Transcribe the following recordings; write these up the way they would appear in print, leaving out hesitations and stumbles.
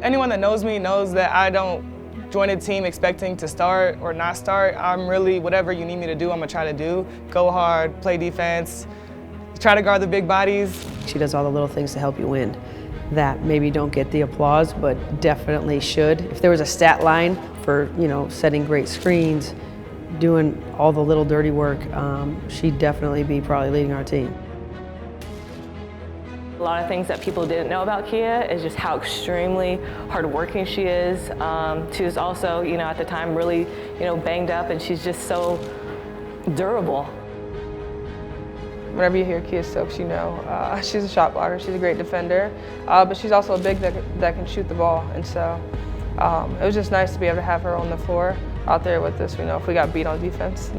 Anyone that knows me knows that I don't join a team expecting to start or not start. I'm really, whatever you need me to do, I'm gonna try to do. Go hard, play defense, try to guard the big bodies. She does all the little things to help you win that maybe don't get the applause, but definitely should. If there was a stat line for, setting great screens, doing all the little dirty work, she'd definitely be probably leading our team. A lot of things that people didn't know about Kiah is just how extremely hardworking she is. She was also, at the time really, banged up, and she's just so durable. Whenever you hear Kiah Stokes, she's a shot blocker, she's a great defender, but she's also a big that can shoot the ball. And so it was just nice to be able to have her on the floor out there with us. If we got beat on defense,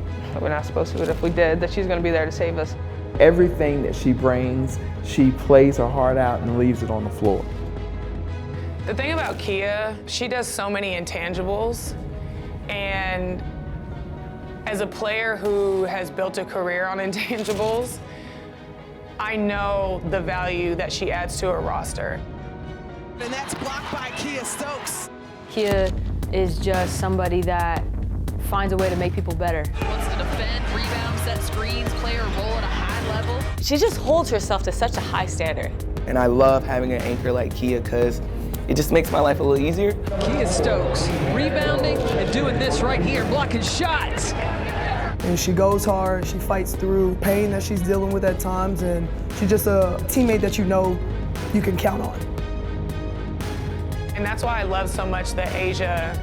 we're not supposed to, but if we did, that she's going to be there to save us. Everything that she brings, she plays her heart out and leaves it on the floor. The thing about Kiah, she does so many intangibles, and as a player who has built a career on intangibles, I know the value that she adds to her roster. And that's blocked by Kiah Stokes. Kiah is just somebody that finds a way to make people better. Wants to defend, rebound, set screens, play her role at a high level. She just holds herself to such a high standard. And I love having an anchor like Kiah because it just makes my life a little easier. Kiah Stokes rebounding and doing this right here, blocking shots. And she goes hard, she fights through pain that she's dealing with at times, and she's just a teammate that you can count on. And that's why I love so much that Asia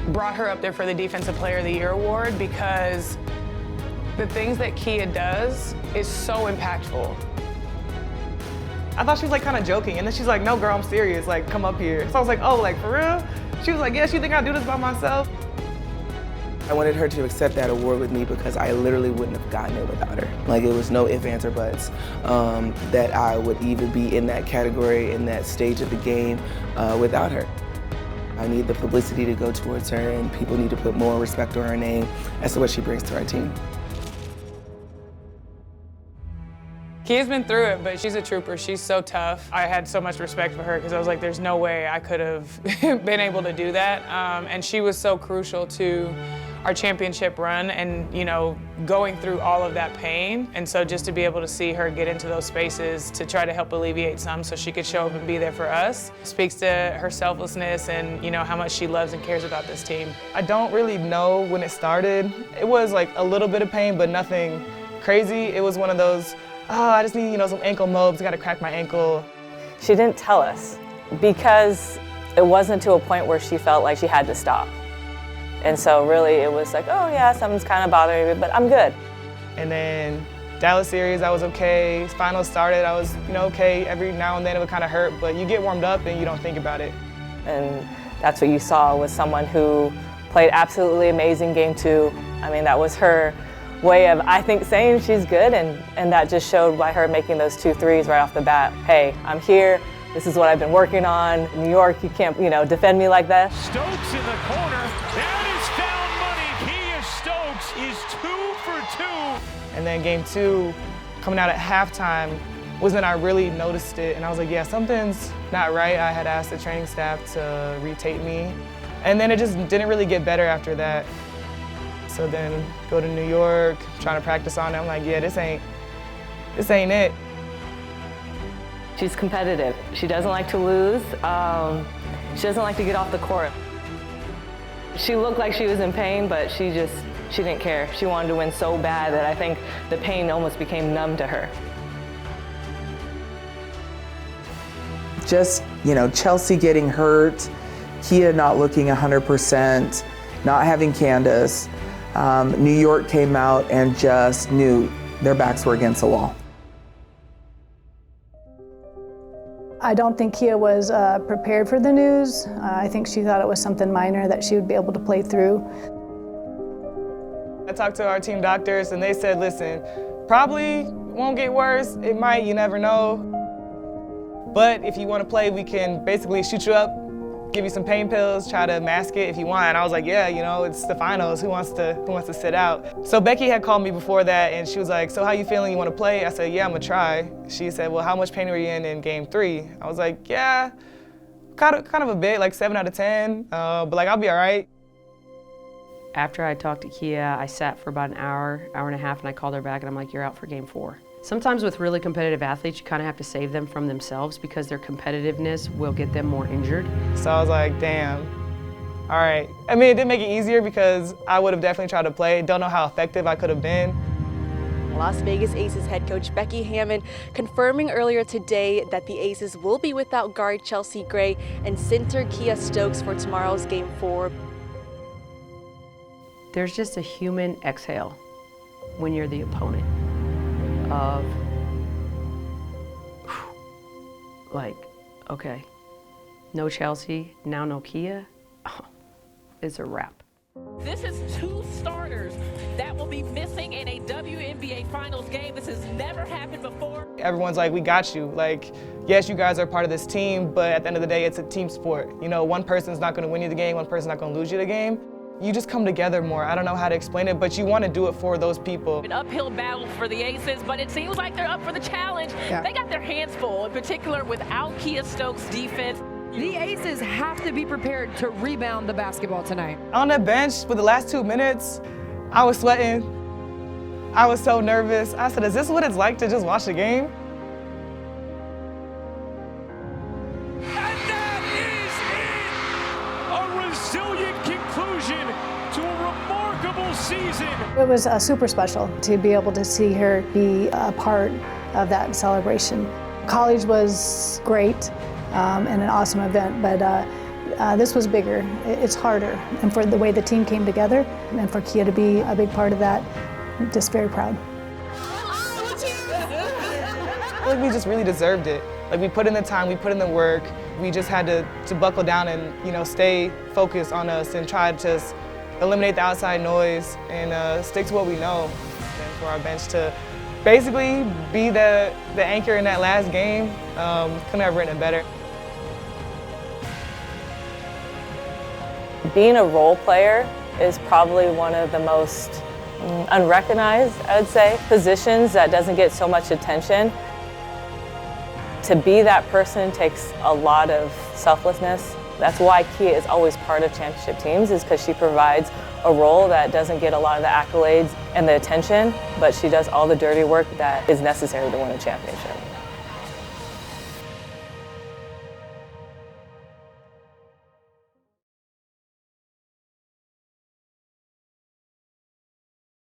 brought her up there for the Defensive Player of the Year award, because the things that Kiah does is so impactful. I thought she was kind of joking, and then she's like, no girl, I'm serious, come up here. So I was like, oh, for real? She was like, yes, you think I do this by myself? I wanted her to accept that award with me because I literally wouldn't have gotten it without her. It was no ifs, ands, or buts that I would even be in that category, in that stage of the game without her. I need the publicity to go towards her, and people need to put more respect on her name as to what she brings to our team. Kiah's been through it, but she's a trooper. She's so tough. I had so much respect for her because I was like, there's no way I could have been able to do that. And she was so crucial to our championship run and, going through all of that pain. And so just to be able to see her get into those spaces to try to help alleviate some so she could show up and be there for us speaks to her selflessness and, how much she loves and cares about this team. I don't really know when it started. It was a little bit of pain, but nothing crazy. It was one of those, oh, I just need, some ankle mobs, I gotta crack my ankle. She didn't tell us because it wasn't to a point where she felt like she had to stop. And so really it was like, oh yeah, something's kind of bothering me, but I'm good. And then Dallas series, I was okay. Finals started, I was okay. Every now and then it would kind of hurt, but you get warmed up and you don't think about it. And that's what you saw was someone who played absolutely amazing game 2. I mean, that was her way of, I think, saying she's good, and that just showed by her making those 2 threes right off the bat. Hey, I'm here. This is what I've been working on. In New York, you can't, defend me like that. Stokes in the corner. That is foul money. Kiah Stokes is 2 for 2. And then game 2, coming out at halftime, was when I really noticed it, and I was like, yeah, something's not right. I had asked the training staff to retape me, and then it just didn't really get better after that. So then go to New York, trying to practice on it. I'm like, yeah, this ain't it. She's competitive. She doesn't like to lose. She doesn't like to get off the court. She looked like she was in pain, but she didn't care. She wanted to win so bad that I think the pain almost became numb to her. Just, Chelsea getting hurt, Kiah not looking 100%, not having Candace. New York came out and just knew their backs were against the wall. I don't think Kiah was prepared for the news. I think she thought it was something minor that she would be able to play through. I talked to our team doctors and they said, listen, probably won't get worse. It might, you never know. But if you want to play, we can basically shoot you up, give you some pain pills, try to mask it if you want. And I was like, yeah, it's the finals. Who wants to sit out? So Becky had called me before that, and she was like, so how you feeling? You want to play? I said, yeah, I'm gonna try. She said, well, how much pain were you in game 3? I was like, yeah, Kind of a bit, like 7 out of 10, but like I'll be all right. After I talked to Kiah, I sat for about an hour and a half, and I called her back and I'm like, you're out for game 4. Sometimes with really competitive athletes, you kind of have to save them from themselves because their competitiveness will get them more injured. So I was like, damn, all right. I mean, it did make it easier because I would have definitely tried to play. Don't know how effective I could have been. Las Vegas Aces head coach Becky Hammon confirming earlier today that the Aces will be without guard Chelsea Gray and center Kiah Stokes for tomorrow's game 4. There's just a human exhale when you're the opponent of, like, okay, no Chelsea, now no Kiah, oh, it's a wrap. This is 2 starters that will be missing in a WNBA Finals game. This has never happened before. Everyone's like, we got you. Like, yes, you guys are part of this team, but at the end of the day, it's a team sport. You know, one person's not gonna win you the game, one person's not gonna lose you the game. You just come together more. I don't know how to explain it, but you want to do it for those people. An uphill battle for the Aces, but it seems like they're up for the challenge. Yeah. They got their hands full, in particular without Kiah Stokes' defense. The Aces have to be prepared to rebound the basketball tonight. On that bench for the last 2 minutes, I was sweating. I was so nervous. I said, is this what it's like to just watch the game? And that is it! A resilient conclusion to a remarkable season. It was super special to be able to see her be a part of that celebration. College was great and an awesome event, but this was bigger. It's harder. And for the way the team came together and for Kiah to be a big part of that, I'm just very proud. I feel like we just really deserved it. Like, we put in the time, we put in the work. We just had to buckle down and, you know, stay focused on us and try to just eliminate the outside noise and stick to what we know. And for our bench to basically be the anchor in that last game, couldn't have written it better. Being a role player is probably one of the most unrecognized, I would say, positions that doesn't get so much attention. To be that person takes a lot of selflessness. That's why Kiah is always part of championship teams, is because she provides a role that doesn't get a lot of the accolades and the attention, but she does all the dirty work that is necessary to win a championship.